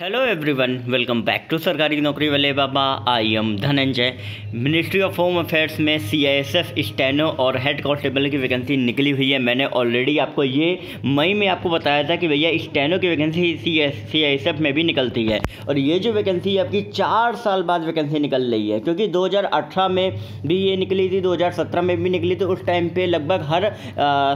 Hello everyone, welcome back to Sarkari Naukri Wale Baba. I am Dhananjay. Ministry of home affairs में CISF steno और head constable की vacancy निकली हुई है। मैंने ऑलरेडी आपको ये मई में आपको बताया था कि भैया स्टेनो की वैकेंसी सीआईएसएफ में भी निकलती है, और ये जो वैकेंसी है आपकी 4 साल बाद वैकेंसी निकल रही है, क्योंकि 2018 में भी ये निकली थी, 2017 में भी निकली थी। उस टाइम पर लगभग हर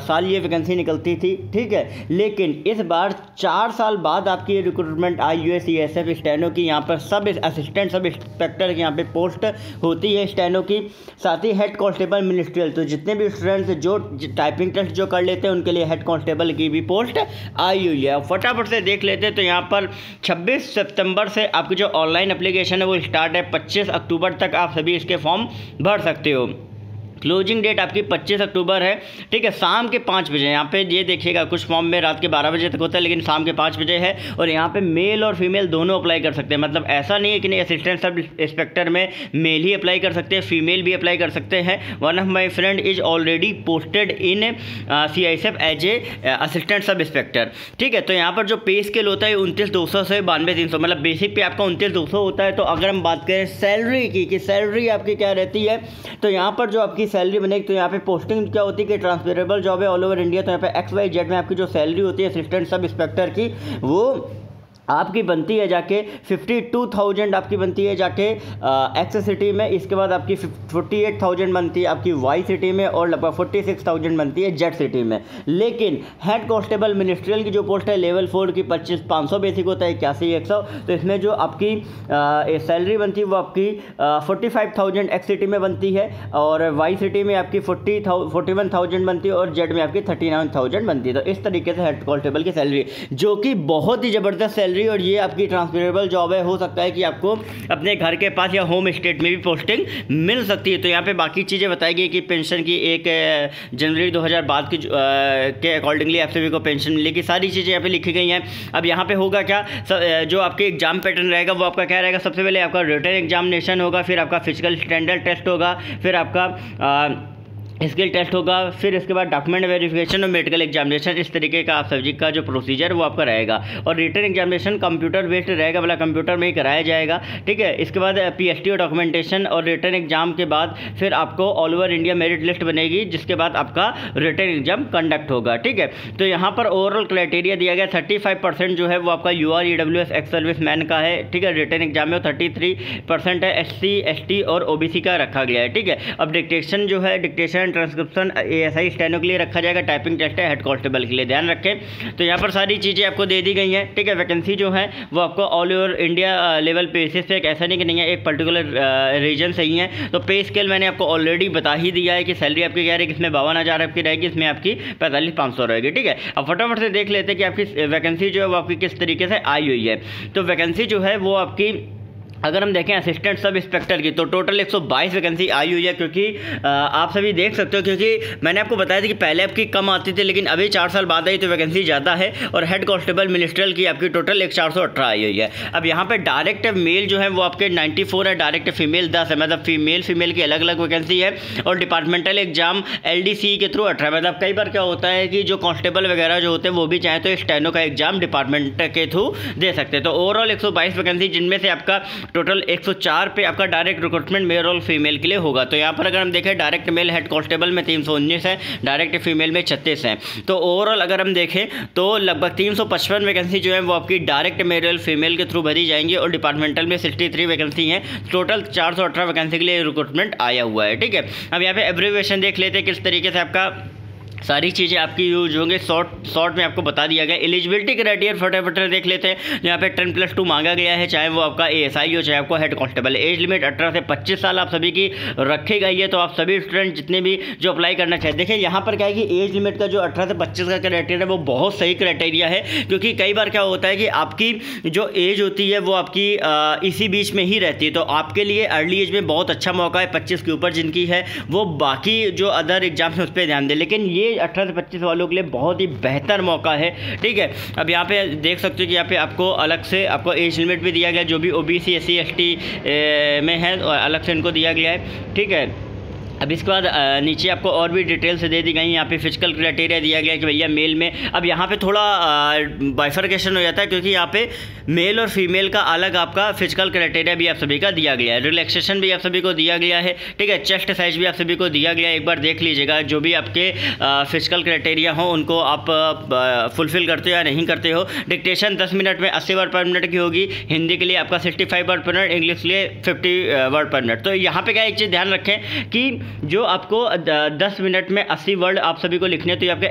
साल ये वैकेंसी निकलती थी, ठीक है। लेकिन इस बार 4 साल बाद आपकी रिक्रूटमेंट आई सीएसएफ स्टेनो की। यहाँ पर सब असिस्टेंट सब इंस्पेक्टर की यहाँ पे पोस्ट होती है स्टेनो की, साथ ही हेड कांस्टेबल मिनिस्ट्रियल। तो जितने भी स्टूडेंट्स जो टाइपिंग टेस्ट जो कर लेते हैं उनके लिए हेड कांस्टेबल की भी पोस्ट आई हुई है। फटाफट से देख लेते हैं। तो यहाँ पर 26 सितंबर से आपकी जो ऑनलाइन एप्लीकेशन है वो स्टार्ट है। 25 अक्टूबर तक आप सभी इसके फॉर्म भर सकते हो। क्लोजिंग डेट आपकी 25 अक्टूबर है, ठीक है, शाम के 5 बजे। यहाँ पे ये देखिएगा, कुछ फॉर्म में रात के 12 बजे तक होता है, लेकिन शाम के 5 बजे है। और यहाँ पे मेल और फीमेल दोनों अप्लाई कर सकते हैं। मतलब ऐसा नहीं है कि नहीं, असिस्टेंट सब इंस्पेक्टर में मेल ही अप्लाई कर सकते हैं, फीमेल भी अप्लाई कर सकते हैं। One of my friend is already posted in CISF as a assistant sub inspector, ठीक है। तो यहाँ पर जो पे स्केल होता है 29,200 से 92,300, मतलब बेसिक पे आपका 29,200 होता है। तो अगर हम बात करें सैलरी की कि सैलरी आपकी क्या रहती है, तो यहाँ पर जो आपकी सैलरी बनेगी, तो यहाँ पे पोस्टिंग क्या होती है कि ट्रांसफरेबल जॉब है ऑल ओवर इंडिया। तो यहाँ पे XYZ में आपकी जो सैलरी होती है असिस्टेंट सब इंस्पेक्टर की, वो आपकी बनती है जाके 52,000 आपकी बनती है जाके एक्स सिटी में। इसके बाद आपकी 48,000 बनती है आपकी वाई सिटी में, और लगभग 46,000 बनती है जेड सिटी में। लेकिन हेड कांस्टेबल मिनिस्ट्रियल की जो पोस्ट है लेवल 4 की 25,500 बेसिक होता है, 81,100। तो इसमें जो आपकी सैलरी बनती है वो आपकी 45,000 एक्स सिटी में बनती है, और वाई सिटी में आपकी 41,000 बनती है, और जेड में आपकी 39,000 बनती है। तो इस तरीके से हेड कांस्टेबल की सैलरी, जो कि बहुत ही ज़बरदस्त सैलरी, और ये आपकी ट्रांसफरेबल जॉब है। हो सकता है कि आपको अपने घर के पास या होम स्टेट में भी पोस्टिंग मिल सकती है। तो यहाँ पे बाकी चीज़ें बताई गई कि पेंशन की 1 जनवरी 2000 बाद की के अकॉर्डिंगली आप सभी को पेंशन मिलेगी। सारी चीज़ें यहाँ पे लिखी गई हैं। अब यहाँ पे होगा क्या, जो आपके एग्जाम पैटर्न रहेगा वो आपका क्या रहेगा। सबसे पहले आपका रिटन एग्जामिनेशन होगा, फिर आपका फिजिकल स्टैंडर्ड टेस्ट होगा, फिर आपका स्किल टेस्ट होगा, फिर इसके बाद डॉक्यूमेंट वेरिफिकेशन और मेडिकल एग्जामिनेशन। इस तरीके का आप सब्जी का जो प्रोसीजर वो आपका रहेगा। और रिटन एग्जामिनेशन कंप्यूटर बेस्ड रहेगा, मतलब कंप्यूटर में ही कराया जाएगा, ठीक है। इसके बाद PST और डॉक्यूमेंटेशन, और रिटन एग्जाम के बाद फिर आपको all over India merit list बनेगी, जिसके बाद आपका रिटन एग्जाम कंडक्ट होगा, ठीक है। तो यहाँ पर ओवरऑल क्राइटेरिया दिया गया 35% जो है वो आपका UR EWS ex service man का है, ठीक है। रिटन एग्जाम में 33% है SC ST और OBC का रखा गया है, ठीक है। अब डिक्टेशन जो है, डिक्टेशन ट्रांसक्रिप्शन ASI स्टेनो के लिए रखा जाएगा। टाइपिंग टेस्ट है हेड कांस्टेबल के लिए, ध्यान रखें। तो यहाँ पर सारी चीज़ें आपको दे दी गई हैं, ठीक है। वैकेंसी जो है वो आपको all over India level basis पे, ऐसा नहीं कि नहीं है एक पर्टिकुलर रीजन से ही है। तो पे स्केल मैंने आपको ऑलरेडी बता ही दिया है कि सैलरी आपकी क्या रहेगी, इसमें 52,000 आपकी रहेगी, इसमें आपकी 45,500 रहेगी, ठीक है। अब फटाफट से देख लेते हैं कि आपकी वैकेंसी जो है वो आपकी किस तरीके से आई हुई है। तो वैकेंसी जो है वो आपकी, अगर हम देखें असिस्टेंट सब इंस्पेक्टर की, तो टोटल 122 वैकेंसी आई हुई है। क्योंकि आप सभी देख सकते हो, क्योंकि मैंने आपको बताया था कि पहले आपकी कम आती थी, लेकिन अभी 4 साल बाद आई तो वैकेंसी ज़्यादा है। और हेड कांस्टेबल मिनिस्ट्रियल की आपकी टोटल 418 आई हुई है। अब यहाँ पे डायरेक्ट मेल जो है वो आपके 94 है, डायरेक्ट फीमेल 10 है, मतलब फीमेल की अलग अलग वैकेंसी है। और डिपार्टमेंटल एग्जाम LDC के थ्रू 18, मतलब कई बार क्या होता है कि जो कांस्टेबल वगैरह जो होते हैं वो भी चाहें तो स्टेनो का एग्जाम डिपार्टमेंट के थ्रू दे सकते हैं। तो ओवरऑल 122 वैकेंसी, जिनमें से आपका टोटल 104 पे आपका डायरेक्ट रिक्रूटमेंट मेल और फीमेल के लिए होगा। तो यहाँ पर अगर हम देखें डायरेक्ट मेल हेड कांस्टेबल में 319 है, डायरेक्ट फीमेल में 36 है। तो ओवरऑल अगर हम देखें तो लगभग 355 वैकेंसी जो है वो आपकी डायरेक्ट मेल फीमेल के थ्रू भरी जाएंगी, और डिपार्टमेंटल में 63 वैकेंसी हैं। टोटल 418 वैकेंसी के लिए रिक्रूटमेंट आया हुआ है, ठीक है। अब यहाँ पे एब्रीविएशन देख लेते हैं किस तरीके से आपका सारी चीज़ें आपकी यूज होंगे। शॉर्ट में आपको बता दिया गया। एलिजिबिलिटी क्राइटेरिया फटाफट देख लेते हैं। यहाँ पे 10+2 मांगा गया है, चाहे वो आपका ASI हो चाहे आपको हेड कांस्टेबल। एज लिमिट 18 से 25 साल आप सभी की रखी गई है। तो आप सभी स्टूडेंट जितने भी जो अप्लाई करना चाहते, देखिए यहाँ पर क्या है कि एज लिमिट का जो 18 से 25 का क्राइटेरिया वो बहुत सही क्राइटेरिया है। क्योंकि कई बार क्या होता है कि आपकी जो एज होती है वो आपकी इसी बीच में ही रहती है। तो आपके लिए अर्ली एज में बहुत अच्छा मौका है। 25 के ऊपर जिनकी है वो बाकी जो अदर एग्जाम है उस पर ध्यान दें, लेकिन ये 18 से 25 वालों के लिए बहुत ही बेहतर मौका है, ठीक है। अब यहाँ पे देख सकते हो कि यहाँ पे आपको अलग से आपको एज लिमिट भी दिया गया, जो भी OBC SC ST में है अलग से इनको दिया गया है, ठीक है। अब इसके बाद नीचे आपको और भी डिटेल्स दे दी गई। यहाँ पे फिजिकल क्राइटेरिया दिया गया कि भैया मेल में, अब यहाँ पे थोड़ा बाइफर्केशन हो जाता है क्योंकि यहाँ पे मेल और फीमेल का अलग आपका फिजिकल क्राइटेरिया भी आप सभी का दिया गया है, रिलैक्सेशन भी आप सभी को दिया गया है, ठीक है। चेस्ट साइज भी आप सभी को दिया गया है, एक बार देख लीजिएगा। जो भी आपके फिजिकल क्राइटेरिया हो उनको आप फुलफिल करते हो या नहीं करते हो। डिक्टेशन 10 मिनट में 80 वर्ड पर मिनट की होगी, हिंदी के लिए आपका 65 वर्ड पर मिनट, इंग्लिश के लिए 50 वर्ड पर मिनट। तो यहाँ पे क्या एक चीज़ ध्यान रखें कि जो आपको 10 मिनट में 80 वर्ड आप सभी को लिखने, तो ये आपके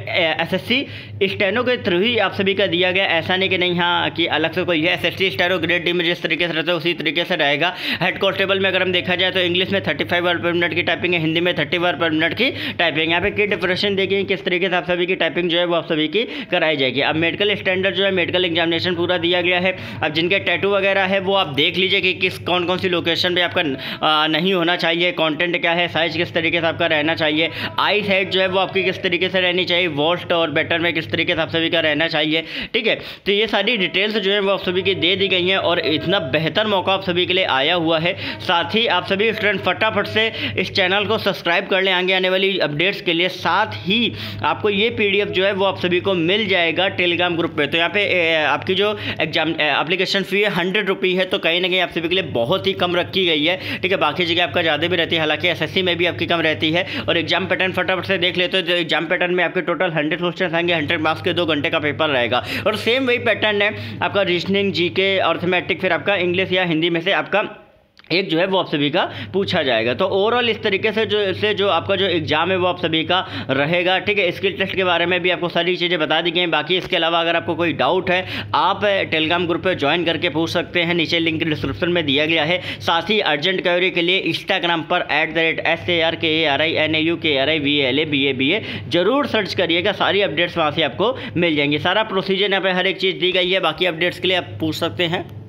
SSC स्टेनो के थ्रू ही आप सभी का दिया गया। ऐसा नहीं कि नहीं हाँ कि अलग से कोई है। SSC स्टेनो ग्रेड डी में जिस तरीके से रहता है उसी तरीके से रहेगा। हेड कांस्टेबल में अगर हम देखा जाए तो इंग्लिश में 35 वर्ड पर मिनट की टाइपिंग है, हिंदी में 30 वर्ड पर मिनट की टाइपिंग। यहाँ पे की डिफरेंशिएशन देखिए किस तरीके से आप सभी की टाइपिंग जो है वो आप सभी की कराई जाएगी। अब मेडिकल स्टैंडर्ड जो है, मेडिकल एग्जामिनेशन पूरा दिया गया है। अब जिनके टैटू वगैरह है वो आप देख लीजिए कि किस कौन कौन सी लोकेशन पे आपका नहीं होना चाहिए, कंटेंट क्या है, साइज किस तरीके से आपका रहना चाहिए, आई साइड जो है वो आपकी किस तरीके से रहनी चाहिए, वोस्ट और बेटर में किस तरीके से आप सभी का रहना चाहिए, ठीक है। तो ये सारी डिटेल्स जो है वो आप सभी की दे दी गई हैं और इतना बेहतर मौका आप सभी के लिए आया हुआ है। साथ ही आप सभी स्टूडेंट फटाफट से इस चैनल को सब्सक्राइब कर लें आगे आने वाली अपडेट्स के लिए। साथ ही आपको ये PDF जो है वो आप सभी को मिल जाएगा टेलीग्राम ग्रुप पे। तो यहाँ पे आपकी जो एग्जाम एप्लीकेशन फ़ी है 100 रुपये है, तो कहीं ना कहीं आप सभी के लिए बहुत ही कम रखी गई है, ठीक है। बाकी जगह आपका ज़्यादा भी रहती है, हालांकि SSC में भी आपकी कम रहती है। और एग्जाम पैटर्न फटाफट से देख लेते हो तो एग्जाम पैटर्न में आपके टोटल 100 क्वेश्चन आएंगे, 100 मार्क्स के 2 घंटे का पेपर रहेगा। और सेम वही पैटर्न है आपका रीजनिंग, GK, अर्थमेटिक, फिर आपका इंग्लिश या हिंदी में से आपका एक जो है वो आप सभी का पूछा जाएगा। तो ओवरऑल इस तरीके से जो आपका जो एग्जाम है वो आप सभी का रहेगा, ठीक है। स्किल टेस्ट के बारे में भी आपको सारी चीज़ें बता दी गई। बाकी इसके अलावा अगर आपको कोई डाउट है आप टेलीग्राम ग्रुप पे ज्वाइन करके पूछ सकते हैं, नीचे लिंक डिस्क्रिप्शन में दिया गया है। साथ ही अर्जेंट क्वेरी के लिए इंस्टाग्राम पर @SARKARINAUKRIVALABABA जरूर सर्च करिएगा, सारी अपडेट्स वहाँ से आपको मिल जाएंगी। सारा प्रोसीजर यहाँ पे हर एक चीज़ दी गई है, बाकी अपडेट्स के लिए आप पूछ सकते हैं।